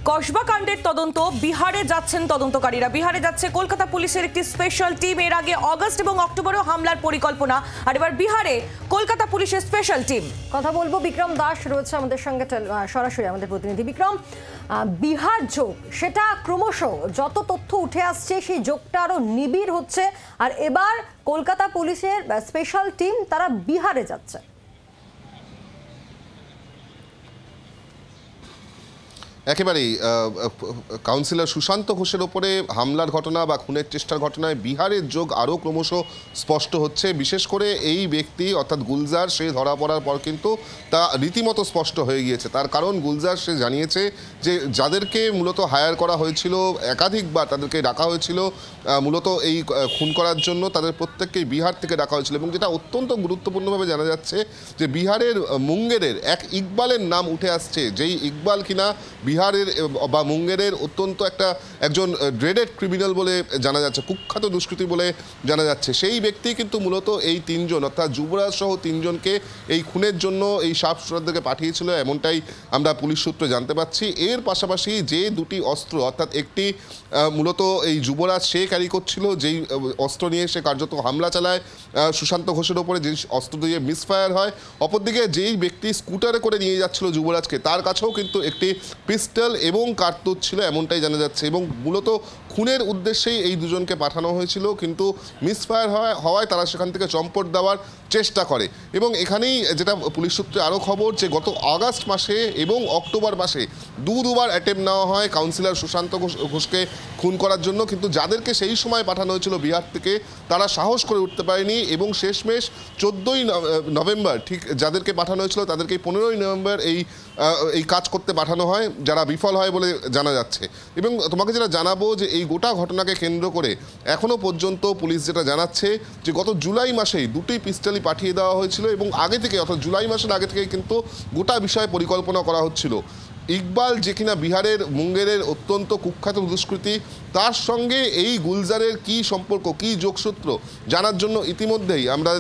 কসবা কাণ্ডের তদন্ত বিহারে যাচ্ছেন তদন্তকারীরা। বিহারে যাচ্ছে কলকাতা পুলিশের একটি স্পেশাল টিম। এর আগে অগস্ট এবং অক্টোবরেও হামলার পরিকল্পনা, আর এবার বিহারে কলকাতা পুলিশের স্পেশাল টিম। কথা বলবো, বিক্রম দাস রয়েছে আমাদের সঙ্গে সরাসরি, আমাদের প্রতিনিধি। বিক্রম, বিহার যোগ সেটা ক্রমশ যত তথ্য উঠে আসছে সেই যোগটা আরো নিবিড় হচ্ছে, আর এবার কলকাতা পুলিশের স্পেশাল টিম তারা বিহারে যাচ্ছে। একেবারেই কাউন্সিলর সুশান্ত ঘোষের ওপরে হামলার ঘটনা বা খুনের চেষ্টার ঘটনায় বিহারের যোগ আরও ক্রমশ স্পষ্ট হচ্ছে। বিশেষ করে এই ব্যক্তি অর্থাৎ গুলজার, সে ধরা পড়ার পর কিন্তু তা রীতিমতো স্পষ্ট হয়ে গিয়েছে। তার কারণ গুলজার সে জানিয়েছে যে যাদেরকে মূলত হায়ার করা হয়েছিল, একাধিকবার তাদেরকে ডাকা হয়েছিল মূলত এই খুন করার জন্য, তাদের প্রত্যেককেই বিহার থেকে ডাকা হয়েছিল। এবং যেটা অত্যন্ত গুরুত্বপূর্ণভাবে জানা যাচ্ছে যে বিহারের মুঙ্গেরের এক ইকবালের নাম উঠে আসছে, যেই ইকবাল কিনা বিহারের বা মুঙ্গেরের অত্যন্ত একজন ড্রেডেড ক্রিমিনাল বলে জানা যাচ্ছে, কুখ্যাত দুষ্কৃতী বলে জানা যাচ্ছে। সেই ব্যক্তি কিন্তু মূলত এই তিনজন অর্থাৎ যুবরাজ সহ তিনজনকে এই খুনের জন্য এই সাপ সুরারদেরকে পাঠিয়েছিল, এমনটাই আমরা পুলিশ সূত্রে জানতে পারছি। এর পাশাপাশি যে দুটি অস্ত্র, অর্থাৎ একটি মূলত এই যুবরাজ সে ক্যারি করছিল, যেই অস্ত্র নিয়ে সে কার্যত হামলা চালায় সুশান্ত ঘোষের ওপরে, যে অস্ত্র দিয়ে মিসফায়ার হয়। অপরদিকে যেই ব্যক্তি স্কুটারে করে নিয়ে যাচ্ছিল যুবরাজকে, তার কাছেও কিন্তু একটি পিস্টল এবং কার্তুজ ছিল, এমনটাই জানা যাচ্ছে। এবং মূলত খুনের উদ্দেশ্যেই এই দুজনকে পাঠানো হয়েছিল, কিন্তু মিসফায়ার হওয়ায় তারা সেখান থেকে চম্পট দেওয়ার চেষ্টা করে। এবং এখানেই যেটা পুলিশ সূত্রে আরও খবর, যে গত আগস্ট মাসে এবং অক্টোবর মাসে দুবার অ্যাটেম্প নেওয়া হয় কাউন্সিলর সুশান্ত ঘোষকে খুন করার জন্য, কিন্তু যাদেরকে সেই সময় পাঠানো হয়েছিল বিহার থেকে, তারা সাহস করে উঠতে পারেনি। এবং শেষমেশ 14ই নভেম্বর ঠিক যাদেরকে পাঠানো হয়েছিল তাদেরকে 15ই নভেম্বর এই কাজ করতে পাঠানো হয়, যারা বিফল হয় বলে জানা যাচ্ছে। এবং তোমাকে যেটা জানাবো, যে এই গোটা ঘটনাকে কেন্দ্র করে এখনও পর্যন্ত পুলিশ যেটা জানাচ্ছে, যে গত জুলাই মাসেই দুটি পিস্টলই পাঠিয়ে দেওয়া হয়েছিল, এবং আগে থেকে অর্থাৎ জুলাই মাসের আগে থেকে কিন্তু গোটা বিষয়ে পরিকল্পনা করা হচ্ছিল। ইকবাল, যে কিনা বিহারের মুঙ্গেরের অত্যন্ত কুখ্যাত দুষ্কৃতী, তার সঙ্গে এই গুলজারের কি সম্পর্ক, কি যোগসূত্র জানার জন্য ইতিমধ্যেই আমরা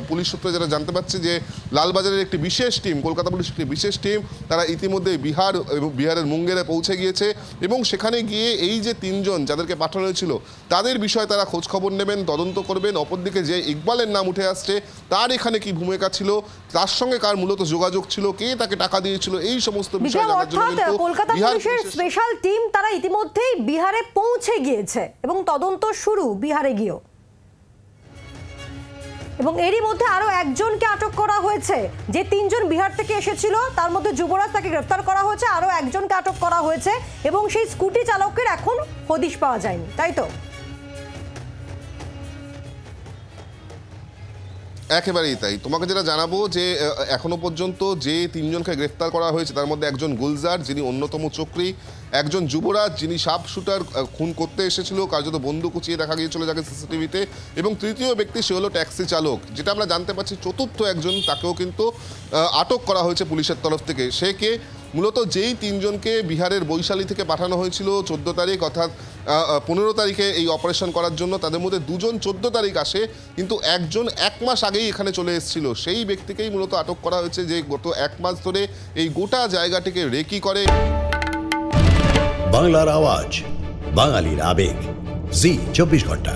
পুলিশ সূত্রে যেটা জানতে পারছি, যে লালবাজারের একটি বিশেষ টিম, কলকাতা পুলিশের একটি বিশেষ টিম, তারা ইতিমধ্যেই বিহার এবং বিহারের মুঙ্গেরে পৌঁছে গিয়েছে। এবং সেখানে গিয়ে এই যে তিনজন যাদেরকে পাঠানো হয়েছিল তাদের বিষয়ে তারা খোঁজখবর নেবেন, তদন্ত করবেন। অপরদিকে যে ইকবালের নাম উঠে আসছে, তার এখানে কি ভূমিকা ছিল, তার সঙ্গে কার মূলত যোগাযোগ ছিল, কে তাকে টাকা দিয়েছিল, এই সমস্ত বিষয় জানার জন্য কলকাতা পুলিশের স্পেশাল টিম তারা ইতিমধ্যেই বিহারে পৌঁছে গিয়েছে এবং তদন্ত শুরু বিহারে গিয়েও। এবং এরই মধ্যে আরো একজনকে আটক করা হয়েছে, যে তিনজন বিহার থেকে এসেছিল তার মধ্যে যুবরাজ, তাকে গ্রেফতার করা হয়েছে, আরো একজনকে আটক করা হয়েছে। এবং সেই স্কুটি চালকের এখন হদিশ পাওয়া যায়নি, তাই তো? একেবারেই তাই। তোমাকে যেটা জানাবো, যে এখনো পর্যন্ত যে তিনজনকে গ্রেফতার করা হয়েছে তার মধ্যে একজন গুলজার, যিনি অন্যতম চক্রী, একজন যুবরাজ, যিনি সাপ শুটার খুন করতে এসেছিল, কার্যত বন্দুক উঁচিয়ে দেখা গিয়েছিল যাকে সিসিটিভিতে, এবং তৃতীয় ব্যক্তি সে হলো ট্যাক্সি চালক। যেটা আমরা জানতে পারছি, চতুর্থ একজন, তাকেও কিন্তু আটক করা হয়েছে পুলিশের তরফ থেকে। সে কে? মূলত যেই তিনজনকে বিহারের বৈশালী থেকে পাঠানো হয়েছিল 14 তারিখ, অর্থাৎ 15 তারিখে এই অপারেশন করার জন্য, তাদের মধ্যে দুজন 14 তারিখ আসে, কিন্তু একজন 1 মাস আগেই এখানে চলে এসেছিল। সেই ব্যক্তিকেই মূলত আটক করা হয়েছে, যে গত 1 মাস ধরে এই গোটা জায়গাটিকে রেকি করে। বাংলার আওয়াজ, বাঙালির আবেগ, জি 24 ঘন্টা।